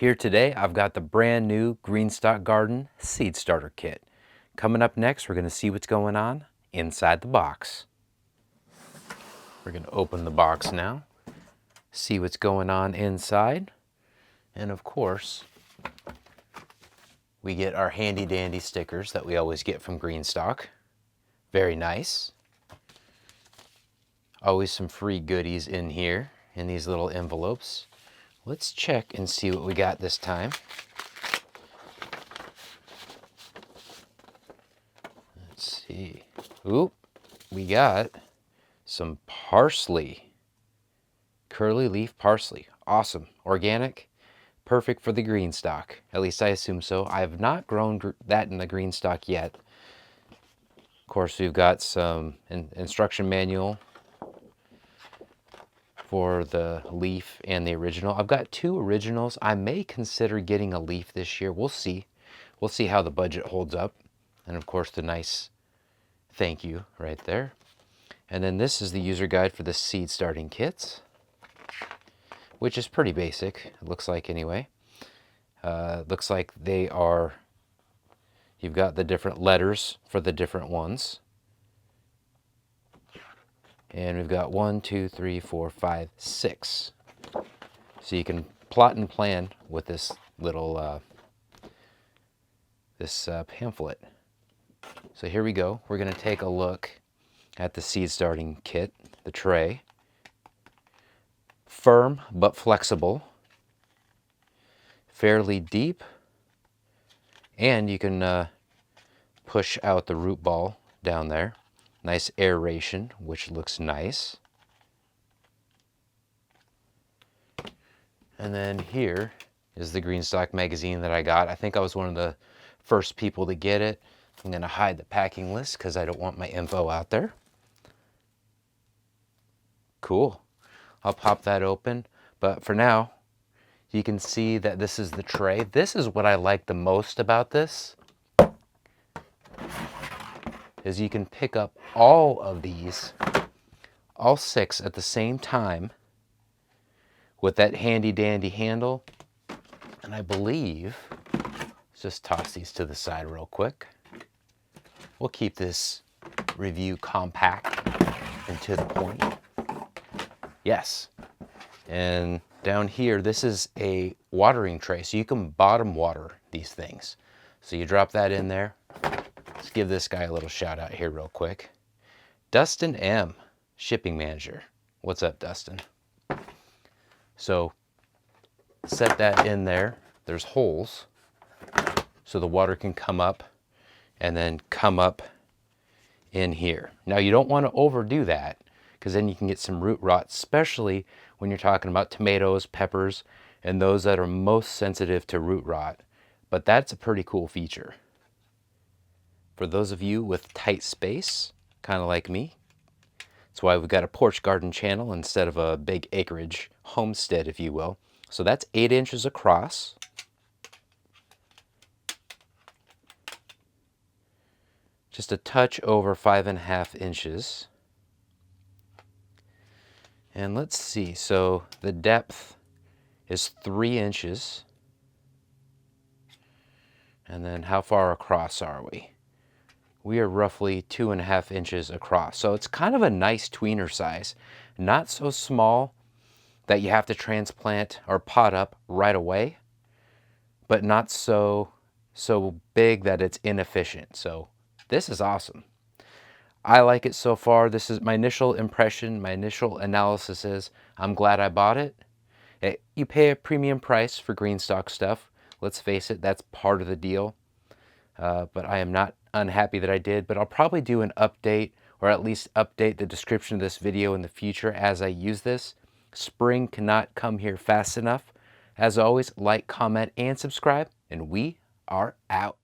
Here today, I've got the brand new GreenStalk Garden Seed Starter Kit. Coming up next, we're going to see what's going on inside the box. We're going to open the box now, see what's going on inside, and of course, we get our handy dandy stickers that we always get from GreenStalk. Very nice. Always some free goodies in here in these little envelopes. Let's check and see what we got this time. Let's see. Oop, we got some parsley. Curly leaf parsley. Awesome. Organic. Perfect for the GreenStalk. At least I assume so. I have not grown that in the GreenStalk yet. Of course, we've got some instruction manual for the leaf and the original. I've got two originals. I may consider getting a leaf this year. We'll see. We'll see how the budget holds up. And of course, the nice thank you right there. And then this is the user guide for the seed starting kits, which is pretty basic, it looks like anyway. Looks like they are, you've got the different letters for the different ones. And we've got 1, 2, 3, 4, 5, 6. So you can plot and plan with this little pamphlet. So here we go. We're going to take a look at the seed starting kit, the tray. Firm but flexible. Fairly deep. And you can push out the root ball down there. Nice aeration, which looks nice. And then here is the GreenStalk magazine that I got. I think I was one of the first people to get it. I'm going to hide the packing list because I don't want my info out there. Cool. I'll pop that open. But for now, you can see that this is the tray. This is what I like the most about this, is you can pick up all of these, all 6 at the same time with that handy dandy handle. And I believe, let's just toss these to the side real quick. We'll keep this review compact and to the point. Yes. And down here, this is a watering tray, so you can bottom water these things. So you drop that in there. Let's give this guy a little shout out here real quick. Dustin M, shipping manager. What's up, Dustin? So set that in there. There's holes so the water can come up and then come up in here. Now you don't want to overdo that because then you can get some root rot, especially when you're talking about tomatoes, peppers, and those that are most sensitive to root rot. But that's a pretty cool feature. For those of you with tight space, kind of like me, that's why we've got a porch garden channel instead of a big acreage homestead, if you will. So that's 8 inches across. Just a touch over 5.5 inches. And let's see, so the depth is 3 inches. And then how far across are we? We are roughly 2.5 inches across. So it's kind of a nice tweener size. Not so small that you have to transplant or pot up right away, but not so big that it's inefficient. So this is awesome. I like it so far. This is my initial impression, my initial analysis is I'm glad I bought it. You pay a premium price for GreenStalk stuff. Let's face it, that's part of the deal. But I am not unhappy that I did, but I'll probably do an update or at least update the description of this video in the future as I use this. Spring cannot come here fast enough. As always, like, comment, and subscribe, and we are out.